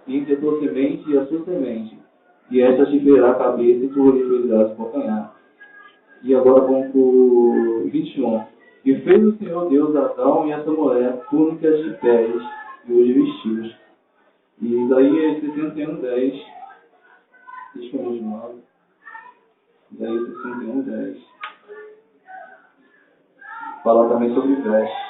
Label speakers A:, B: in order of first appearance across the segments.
A: entre a tua semente e a sua semente, e esta te ferirá a cabeça e tu lhe ferirás o calcanhar. E agora vamos para o 21. E fez o Senhor Deus a Adão e a sua mulher túnicas de peles e os vestiu. E Isaías 61:10. Deixa eu ver de novo. Isaías 61:10. Fala também sobre vestes.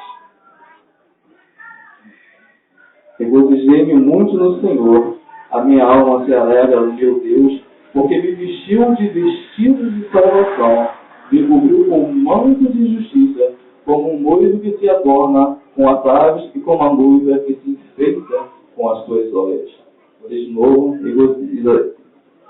A: Regozijei-me muito no Senhor, a minha alma se alegra no meu Deus, porque me vestiu de vestidos de salvação, me cobriu com manto de justiça, como um noivo que se adorna com as aves e como a noiva que se enfeita com as suas joias. De novo,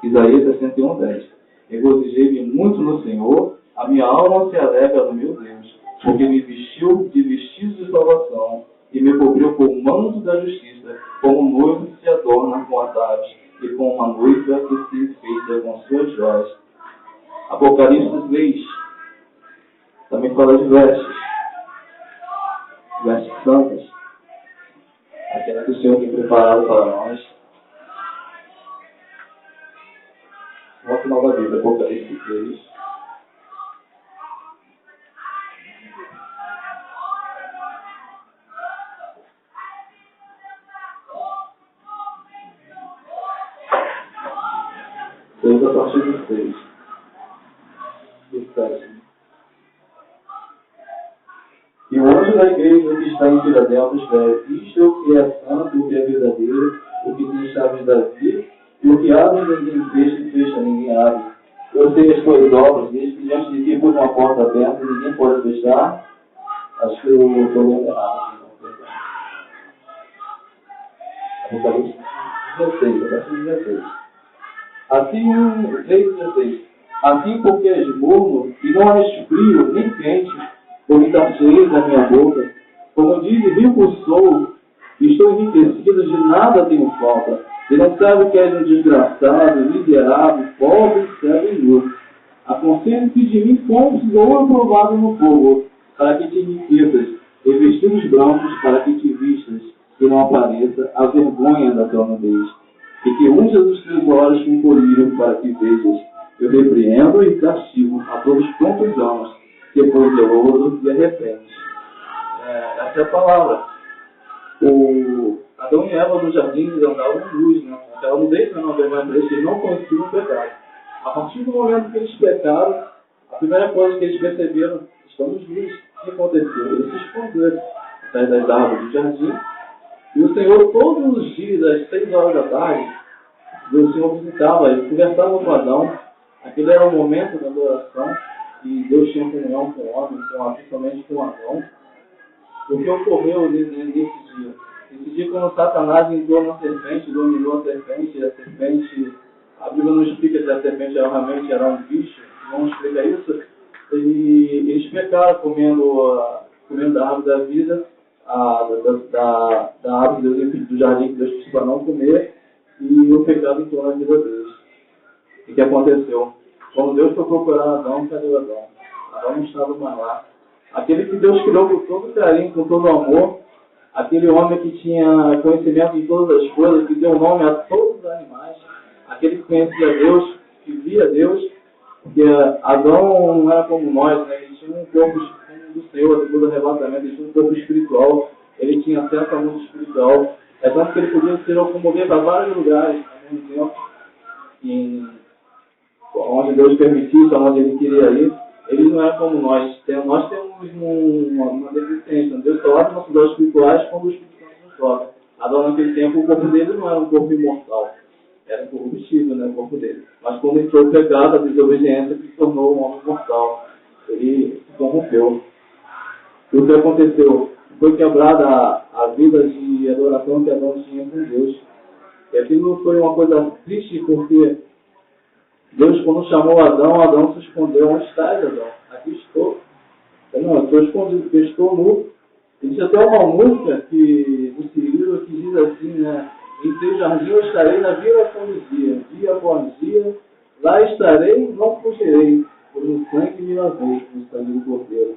A: Isaías 61:10. Regozijei-me muito no Senhor, a minha alma se alegra no meu Deus, porque me vestiu de vestidos de salvação, e me cobriu com o manto da justiça, como um noivo que se adorna com as aves, e com uma noiva que se enfeita com suas joias. Apocalipse 3 também fala de vestes santas, aquela que o Senhor tem preparado para nós. Vamos ao final da Bíblia, Apocalipse 3. A partir do 6. Do 7. E o anjo da igreja que está em Filadélfia escreve: isto é o que é santo, o que é verdadeiro, o que tem chaves de Davi, e o que abre ninguém fecha, e fecha ninguém abre. Eu sei as tuas obras, desde que diante de ti pus uma porta aberta e ninguém pode fechar. Acho que eu estou lendo errado. Apocalipse 16, a partir do 16. Assim, 3:16. Assim, porque és morno e não és frio nem quente, vomitareis a minha boca. Como diz, rico sou, e estou enriquecido, de nada tenho falta. E não sabe que és um desgraçado, miserável, pobre, cego e nu. Aconselho-te de mim compres ouro provado no fogo, para que te enriqueças, e vestidos brancos, para que te vistas, e não apareça a vergonha da tua nudez. E que unjas os teus olhos com colírio, para que vejas. Eu repreendo e castigo a todos quantos anos, depois eu ouso e arrepende. Essa é a palavra. Adão e Eva no jardim eles andavam em luz, né? Aquela nudez não vergonha para eles, eles não conheciam o pecado. A partir do momento que eles pecaram, a primeira coisa que eles perceberam: estamos nus. O que aconteceu? Eles se esconderam atrás das árvores do jardim. E o Senhor, todos os dias, às 6 horas da tarde, o Senhor visitava eles, conversava com Adão. Aquele era o momento da adoração, e Deus tinha comunhão com o homem, principalmente com Adão. O que ocorreu nesse dia? Nesse dia, quando Satanás entrou na serpente, dominou a serpente, a Bíblia não explica se a serpente realmente era um bicho, não explica isso, e eles pecaram comendo da árvore da vida, da árvore do jardim que Deus disse para não comer, e o pecado entrou na vida deles. E o que aconteceu? Quando Deus foi procurar Adão, cadê o Adão? Adão não estava mais lá. Aquele que Deus criou com todo carinho, com todo amor, aquele homem que tinha conhecimento de todas as coisas, que deu nome a todos os animais, aquele que conhecia Deus, que via Deus, porque Adão não era como nós, né? Ele tinha um corpo do Senhor, depois do arrebatamento, ele tinha um corpo espiritual, ele tinha acesso ao mundo espiritual, é tanto que ele podia se locomover para vários lugares ao mesmo tempo, onde Deus permitisse, onde ele queria ir. Ele não é como nós. Nós temos uma deficiência. Deus coloca nossos olhos espirituais quando o Espírito Santo nos toca. Adão, naquele tempo, o corpo dele não era um corpo imortal. Era um corruptível, né, o corpo dele. Mas quando entrou o pecado, a desobediência, que se tornou um homem mortal. Ele se corrompeu. E o que aconteceu? Foi quebrada a vida de adoração que Adão tinha com Deus. E aquilo foi uma coisa triste, porque Deus, quando chamou Adão se escondeu. Onde estás, Adão? Aqui estou. Eu estou escondido, porque estou nu. Existe até uma música do Cirilo que diz assim, né? Em teu jardim eu estarei na viração do dia após dia, lá estarei, não fugirei, pois no sangue me lavei, no sangue do Cordeiro.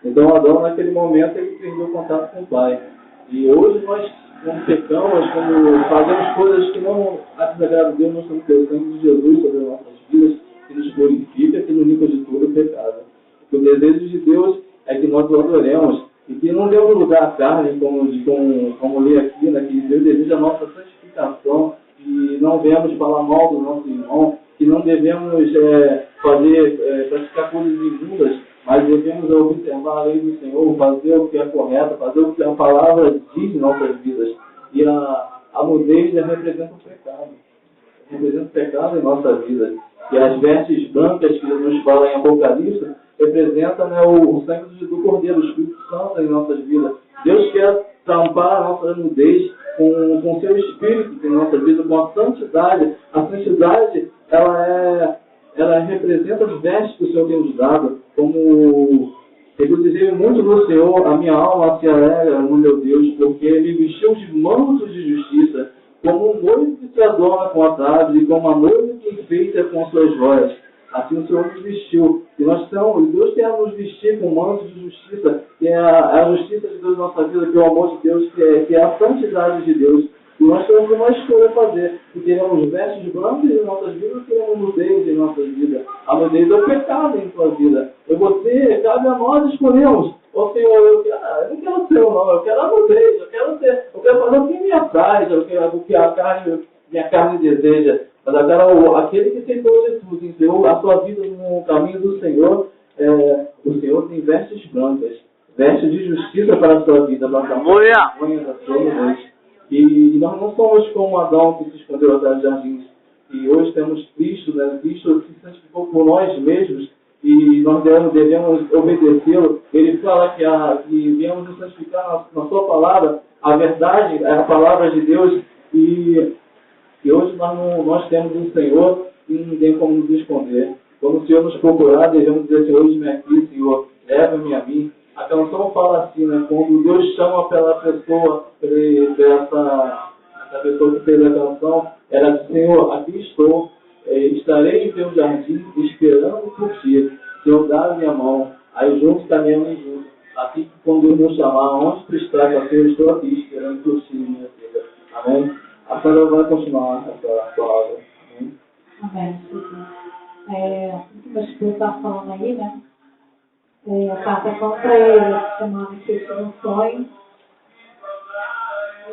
A: Então Adão, naquele momento, ele perdeu o contato com o Pai. E hoje nós, como pecamos, como fazemos coisas que não desagradam a Deus, nós estamos colocando de Jesus sobre as nossas vidas, que nos purifica, que nos limpa de todo o pecado. Porque o desejo de Deus é que nós o adoremos e que não demos lugar à carne, como lê aqui, né, que Deus deseja a nossa santificação e não devemos falar mal do nosso irmão, que não devemos praticar coisas imundas, mas devemos observar a lei do Senhor, fazer o que é correto, fazer o que a palavra diz em nossas vidas. E a nudez representa o pecado. Representa o pecado em nossa vida. E as vestes brancas que nos fala em Apocalipse representa, né, o sangue do Cordeiro, o Espírito Santo em nossas vidas. Deus quer tampar a nossa nudez com o seu Espírito em nossa vida, com a santidade. A santidade, ela representa as vestes que o Senhor tem nos dado. Como eu desejei muito no Senhor, a minha alma se alegra no meu Deus, porque me vestiu de mantos de justiça, como um noivo que se adorna com atados e como a noiva que enfeita com suas joias. Assim o Senhor nos vestiu. E Deus quer nos vestir com mantos de justiça, que é a justiça de Deus na nossa vida, que é o amor de Deus, que é a santidade de Deus. E nós temos uma escolha a fazer. Se queremos vestes brancas em nossas vidas, ou queremos nudez em nossas vidas. A nudez é o pecado em sua vida. E você, cabe a nós escolhemos. Ô Senhor, eu não quero ser não, eu quero a nudez, eu quero fazer o que me apraz, o que minha carne deseja. Mas eu quero aquele que aceitou Jesus, entrou a sua vida no caminho do Senhor. O Senhor tem vestes brancas, vestes de justiça para a sua vida, para a vergonha da sua nudez. E nós não somos como Adão que se escondeu atrás dos jardins. E hoje temos Cristo, né? Cristo se santificou por nós mesmos e nós devemos obedecê-lo. Ele fala que viemos nos santificar na sua palavra. A verdade é a palavra de Deus e hoje nós temos um Senhor e não tem como nos esconder. Quando o Senhor nos procurar, devemos dizer: Senhor, eis-me aqui, Senhor, leva-me a mim. A canção fala assim, né? Quando Deus chama pela pessoa, essa pessoa que fez a canção, ela diz: Senhor, aqui estou, estarei em teu jardim, esperando por ti. Senhor, dá a minha mão, aí juntos caminhamos juntos. Assim que quando Deus nos chamar, onde tu estás, Senhor, estou aqui, esperando por ti, minha filha. Amém? A senhora vai continuar essa palavra. Amém?
B: Amém. O que o pastor está falando aí, né? A carta contra ele, semana que ele teve um sonho.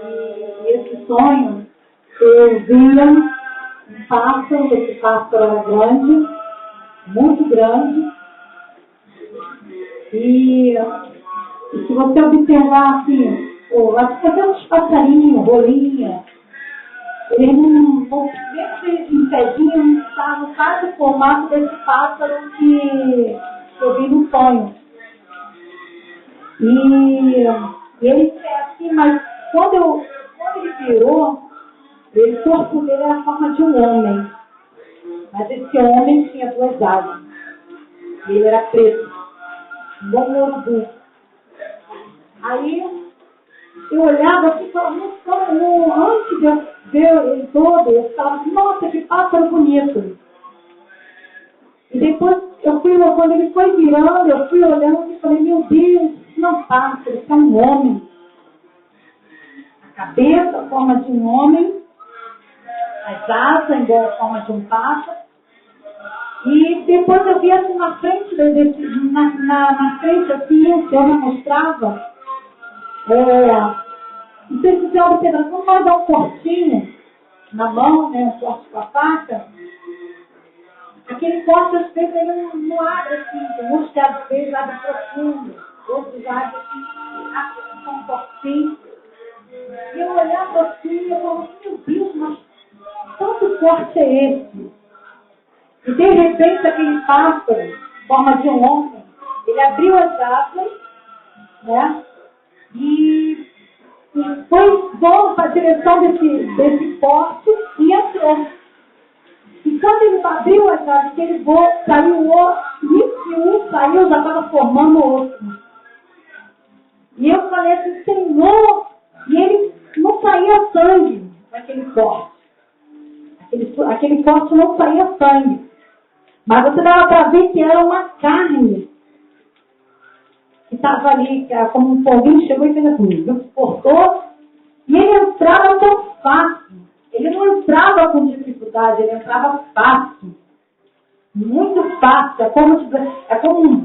B: E esse sonho, eu via um pássaro, esse pássaro era grande, muito grande. E se você observar assim, até uns passarinhos, rolinha, ele não mesmo em pedinho, não estava quase o formato desse pássaro que eu vi no sonho. E ele é assim, mas quando ele virou, o corpo dele era a forma de um homem. Mas esse homem tinha 2 asas. Ele era preto, um bom urubu. Aí eu olhava assim, antes de eu ver ele todo, eu ficava assim: nossa, que pássaro bonito. E depois quando ele foi virando, eu fui olhando e falei: meu Deus, isso não é um pássaro, isso é um homem. A cabeça, a forma de um homem, as asas, igual a forma de um pássaro. E depois eu vi assim na frente, na frente assim, o Senhor me mostrava. Não sei se você observa, quando nós dá um cortinho na mão, né, um corte com a faca, aquele corte às vezes ele não abre assim, tem uns que às vezes abre profundo, outros abrem assim, rápido, com um cortinho. E eu olhava assim e eu falava: meu Deus, mas tanto corte é esse? E de repente aquele pássaro, em forma de um homem, ele abriu as asas, né? E voou para a direção desse corte e entrou. E quando ele abriu as asas, que ele voou, saiu o outro, e um saiu, já estava formando o outro. E eu falei assim: Senhor, e ele não saía sangue naquele corte. Aquele corte não saía sangue. Mas você dava para ver que era uma carne. que estava ali, como um foguinho, chegou e fez assim, cortou, e ele entrava tão fácil. Ele não entrava com dificuldade, ele entrava fácil. Muito fácil. É como um bicho.